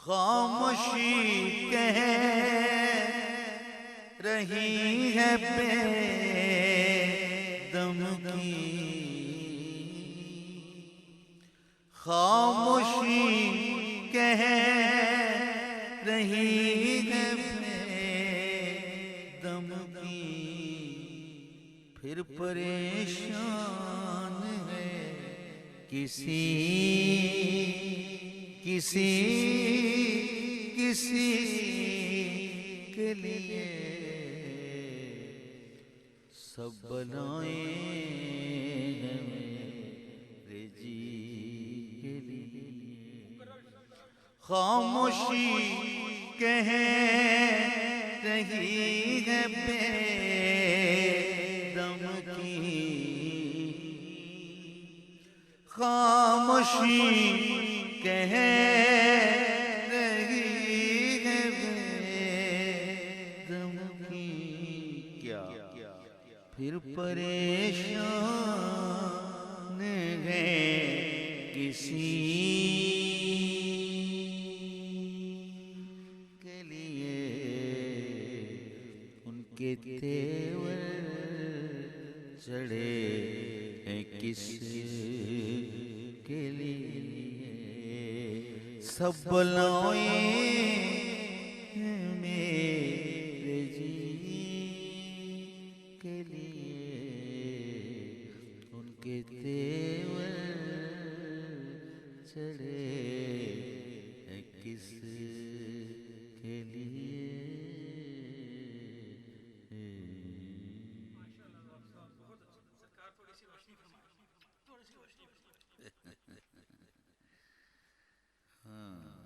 खामोशी कह रही है बेदम की, खामोशी कह रही है बेदम की, फिर परेशान है किसी किसी किसी के लिए सब बनाए हैं मेरे जी के लिए। खामोशी कह रही है बेदम की, खामोशी कह रही है बेदम की, क्या फिर परेशान है किसी के लिए, उनके तेवर चढ़े हैं किस के लिए, सब बनाए